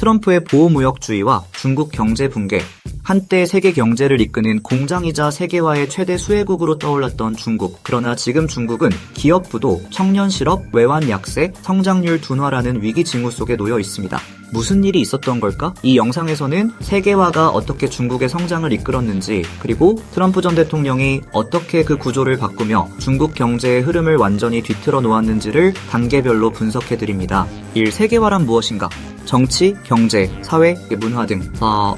트럼프의 보호무역주의와 중국 경제 붕괴, 한때 세계 경제를 이끄는 공장이자 세계화의 최대 수혜국으로 떠올랐던 중국. 그러나 지금 중국은 기업 부도, 청년 실업, 외환 약세, 성장률 둔화라는 위기 징후 속에 놓여 있습니다. 무슨 일이 있었던 걸까? 이 영상에서는 세계화가 어떻게 중국의 성장을 이끌었는지, 그리고 트럼프 전 대통령이 어떻게 그 구조를 바꾸며 중국 경제의 흐름을 완전히 뒤틀어 놓았는지를 단계별로 분석해드립니다. 1. 세계화란 무엇인가? 정치, 경제, 사회, 문화 등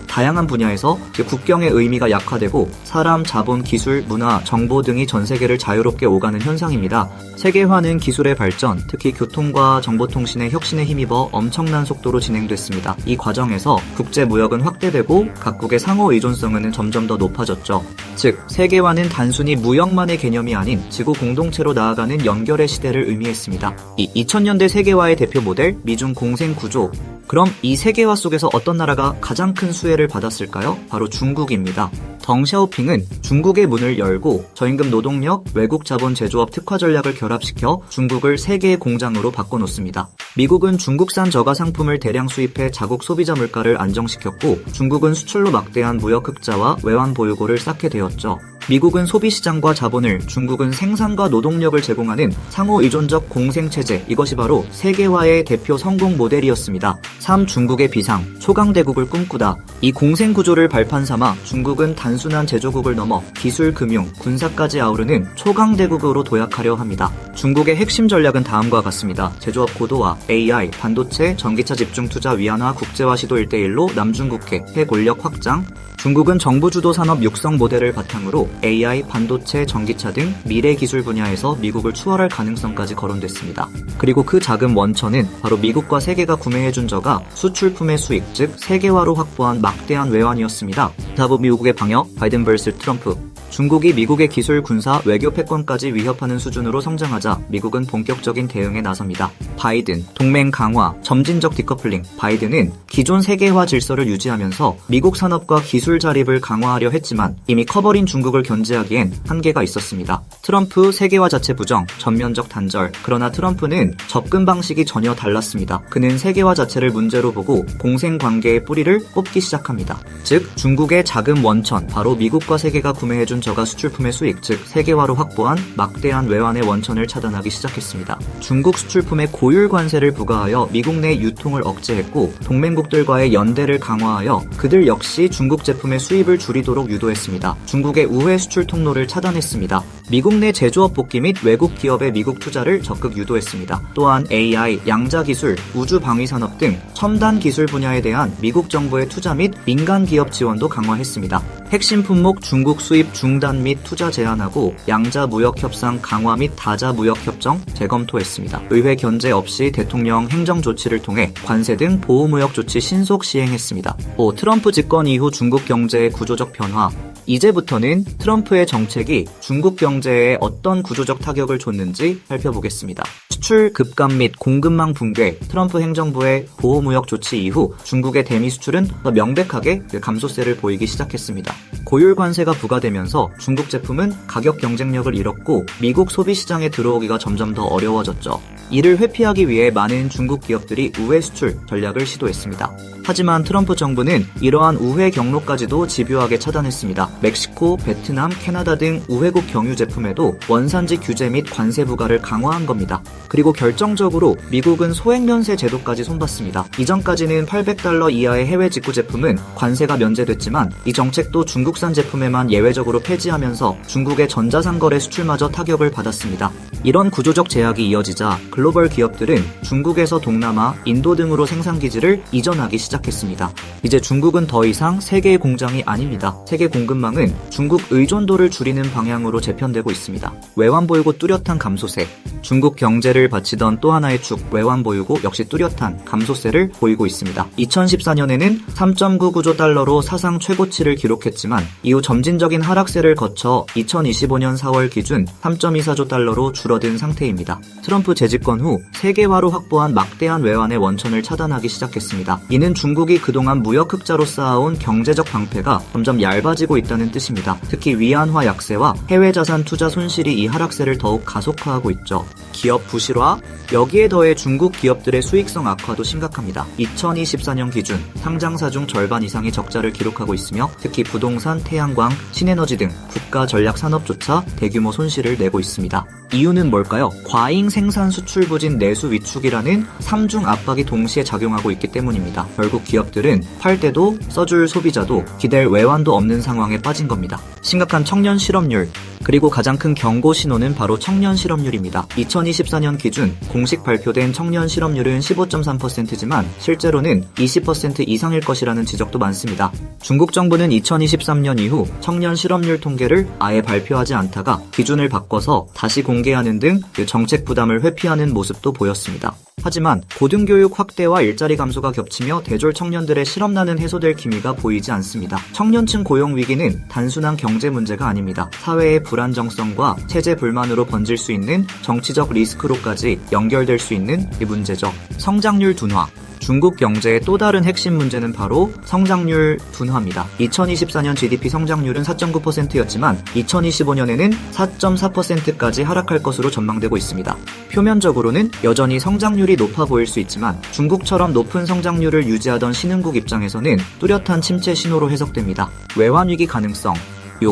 다양한 분야에서 국경의 의미가 약화되고 사람, 자본, 기술, 문화, 정보 등이 전 세계를 자유롭게 오가는 현상입니다. 세계화는 기술의 발전, 특히 교통과 정보통신의 혁신에 힘입어 엄청난 속도로 진행됐습니다. 이 과정에서 국제 무역은 확대되고 각국의 상호 의존성은 점점 더 높아졌죠. 즉, 세계화는 단순히 무역만의 개념이 아닌 지구 공동체로 나아가는 연결의 시대를 의미했습니다. 이 2000년대 세계화의 대표 모델, 미중 공생 구조. 그럼 이 세계화 속에서 어떤 나라가 가장 큰 수혜를 받았을까요? 바로 중국입니다. 덩샤오핑은 중국의 문을 열고 저임금 노동력, 외국 자본 제조업 특화 전략을 결합시켜 중국을 세계의 공장으로 바꿔놓습니다. 미국은 중국산 저가 상품을 대량 수입해 자국 소비자 물가를 안정시켰고 중국은 수출로 막대한 무역 흑자와 외환 보유고를 쌓게 되었죠. 미국은 소비시장과 자본을, 중국은 생산과 노동력을 제공하는 상호 의존적 공생체제, 이것이 바로 세계화의 대표 성공 모델이었습니다. 3. 중국의 비상, 초강대국을 꿈꾸다. 이 공생구조를 발판 삼아 중국은 단순한 제조국을 넘어 기술, 금융, 군사까지 아우르는 초강대국으로 도약하려 합니다. 중국의 핵심 전략은 다음과 같습니다. 제조업 고도화, AI, 반도체, 전기차 집중 투자 위안화, 국제화 시도 1대1로 남중국해, 핵 원력 확장. 중국은 정부 주도 산업 육성 모델을 바탕으로 AI, 반도체, 전기차 등 미래 기술 분야에서 미국을 추월할 가능성까지 거론됐습니다. 그리고 그 자금 원천은 바로 미국과 세계가 구매해준 저가 수출품의 수익, 즉 세계화로 확보한 막대한 외환이었습니다. 다음 미국의 방역, 바이든 vs 트럼프. 중국이 미국의 기술, 군사, 외교 패권까지 위협하는 수준으로 성장하자 미국은 본격적인 대응에 나섭니다. 바이든, 동맹 강화, 점진적 디커플링. 바이든은 기존 세계화 질서를 유지하면서 미국 산업과 기술 자립을 강화하려 했지만 이미 커버린 중국을 견제하기엔 한계가 있었습니다. 트럼프 세계화 자체 부정, 전면적 단절. 그러나 트럼프는 접근 방식이 전혀 달랐습니다. 그는 세계화 자체를 문제로 보고 공생 관계의 뿌리를 뽑기 시작합니다. 즉, 중국의 자금 원천, 바로 미국과 세계가 구매해준 저가 수출품의 수익, 즉 세계화로 확보한 막대한 외환의 원천을 차단하기 시작했습니다. 중국 수출품에 고율 관세를 부과하여 미국 내 유통을 억제했고 동맹국들과의 연대를 강화하여 그들 역시 중국 제품의 수입을 줄이도록 유도했습니다. 중국의 우회 수출 통로를 차단했습니다. 미국 내 제조업 복귀 및 외국 기업의 미국 투자를 적극 유도했습니다. 또한 AI, 양자 기술, 우주 방위 산업 등 첨단 기술 분야에 대한 미국 정부의 투자 및 민간 기업 지원도 강화했습니다. 핵심 품목 중국 수입 중단 및 투자 제한하고 양자 무역 협상 강화 및 다자 무역 협정 재검토했습니다. 의회 견제 없이 대통령 행정 조치를 통해 관세 등 보호 무역 조치 신속 시행했습니다. 5. 트럼프 집권 이후 중국 경제의 구조적 변화. 이제부터는 트럼프의 정책이 중국 경제에 어떤 구조적 타격을 줬는지 살펴보겠습니다. 수출 급감 및 공급망 붕괴. 트럼프 행정부의 보호무역 조치 이후 중국의 대미 수출은 더 명백하게 감소세를 보이기 시작했습니다. 고율 관세가 부과되면서 중국 제품은 가격 경쟁력을 잃었고 미국 소비시장에 들어오기가 점점 더 어려워졌죠. 이를 회피하기 위해 많은 중국 기업들이 우회 수출 전략을 시도했습니다. 하지만 트럼프 정부는 이러한 우회 경로까지도 집요하게 차단했습니다. 멕시코, 베트남, 캐나다 등 우회국 경유 제품에도 원산지 규제 및 관세 부과를 강화한 겁니다. 그리고 결정적으로 미국은 소액면세 제도까지 손봤습니다. 이전까지는 $800 이하의 해외 직구 제품은 관세가 면제됐지만 이 정책도 중국산 제품에만 예외적으로 폐지하면서 중국의 전자상거래 수출마저 타격을 받았습니다. 이런 구조적 제약이 이어지자 글로벌 기업들은 중국에서 동남아, 인도 등으로 생산기지를 이전하기 시작했습니다. 이제 중국은 더 이상 세계의 공장이 아닙니다. 세계 공급망은 중국 의존도를 줄이는 방향으로 재편되고 있습니다. 외환 보유고 뚜렷한 감소세. 중국 경제를 바치던 또 하나의 축, 외환 보유고 역시 뚜렷한 감소세를 보이고 있습니다. 2014년에는 3.99조 달러로 사상 최고치를 기록했지만 이후 점진적인 하락세를 거쳐 2025년 4월 기준 3.24조 달러로 줄어든 상태입니다. 트럼프 재직 집권 후 세계화로 확보한 막대한 외환의 원천을 차단하기 시작했습니다. 이는 중국이 그동안 무역 흑자로 쌓아온 경제적 방패가 점점 얇아지고 있다는 뜻입니다. 특히 위안화 약세와 해외 자산 투자 손실이 이 하락세를 더욱 가속화하고 있죠. 기업 부실화, 여기에 더해 중국 기업들의 수익성 악화도 심각합니다. 2024년 기준 상장사 중 절반 이상이 적자를 기록하고 있으며 특히 부동산, 태양광, 신에너지 등 국가 전략 산업조차 대규모 손실을 내고 있습니다. 이유는 뭘까요? 과잉 생산 수출 부진 내수 위축이라는 3중 압박이 동시에 작용하고 있기 때문입니다. 결국 기업들은 팔 때도 써줄 소비자도 기댈 외환도 없는 상황에 빠진 겁니다. 심각한 청년 실업률, 그리고 가장 큰 경고 신호는 바로 청년 실업률입니다. 2024년 기준 공식 발표된 청년 실업률은 15.3%지만 실제로는 20% 이상일 것이라는 지적도 많습니다. 중국 정부는 2023년 이후 청년 실업률 통계를 아예 발표하지 않다가 기준을 바꿔서 다시 공개하는 등 정책 부담을 회피하는 모습도 보였습니다. 하지만 고등교육 확대와 일자리 감소가 겹치며 대졸 청년들의 실업난은 해소될 기미가 보이지 않습니다. 청년층 고용 위기는 단순한 경제 문제가 아닙니다. 사회의 불안정성과 체제 불만으로 번질 수 있는 정치적 리스크로까지 연결될 수 있는 이 문제죠. 성장률 둔화. 중국 경제의 또 다른 핵심 문제는 바로 성장률 둔화입니다. 2024년 GDP 성장률은 4.9%였지만 2025년에는 4.4%까지 하락할 것으로 전망되고 있습니다. 표면적으로는 여전히 성장률이 높아 보일 수 있지만 중국처럼 높은 성장률을 유지하던 신흥국 입장에서는 뚜렷한 침체 신호로 해석됩니다. 외환위기 가능성.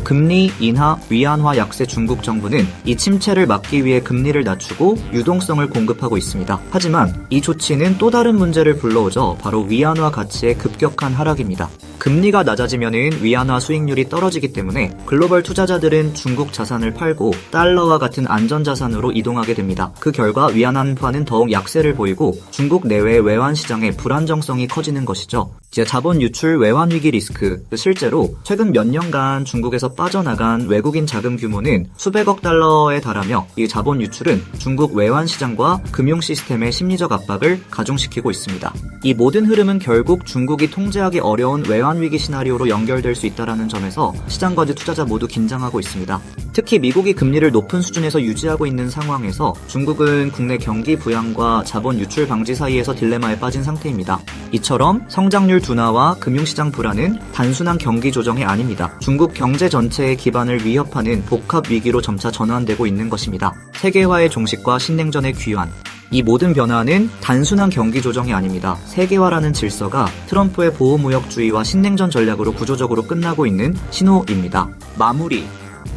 금리 인하, 위안화 약세 중국 정부는 이 침체를 막기 위해 금리를 낮추고 유동성을 공급하고 있습니다. 하지만 이 조치는 또 다른 문제를 불러오죠. 바로 위안화 가치의 급격한 하락입니다. 금리가 낮아지면 위안화 수익률이 떨어지기 때문에 글로벌 투자자들은 중국 자산을 팔고 달러와 같은 안전자산으로 이동하게 됩니다. 그 결과 위안화는 더욱 약세를 보이고 중국 내외 외환 시장의 불안정성이 커지는 것이죠. 이제 자본 유출 외환 위기 리스크. 실제로 최근 몇 년간 중국에서 빠져나간 외국인 자금 규모는 수백억 달러에 달하며 이 자본 유출은 중국 외환 시장과 금융 시스템의 심리적 압박을 가중시키고 있습니다. 이 모든 흐름은 결국 중국이 통제하기 어려운 외환 위기 시나리오로 연결될 수 있다는 점에서 시장과 투자자 모두 긴장하고 있습니다. 특히 미국이 금리를 높은 수준에서 유지하고 있는 상황에서 중국은 국내 경기 부양과 자본 유출 방지 사이에서 딜레마에 빠진 상태입니다. 이처럼 성장률 둔화와 금융시장 불안은 단순한 경기 조정이 아닙니다. 중국 경제 전체의 기반을 위협하는 복합 위기로 점차 전환되고 있는 것입니다. 세계화의 종식과 신냉전의 귀환. 이 모든 변화는 단순한 경기 조정이 아닙니다. 세계화라는 질서가 트럼프의 보호무역주의와 신냉전 전략으로 구조적으로 끝나고 있는 신호입니다. 마무리.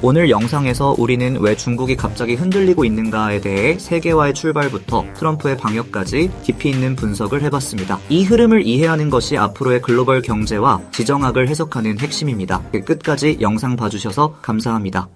오늘 영상에서 우리는 왜 중국이 갑자기 흔들리고 있는가에 대해 세계화의 출발부터 트럼프의 방역까지 깊이 있는 분석을 해봤습니다. 이 흐름을 이해하는 것이 앞으로의 글로벌 경제와 지정학을 해석하는 핵심입니다. 끝까지 영상 봐주셔서 감사합니다.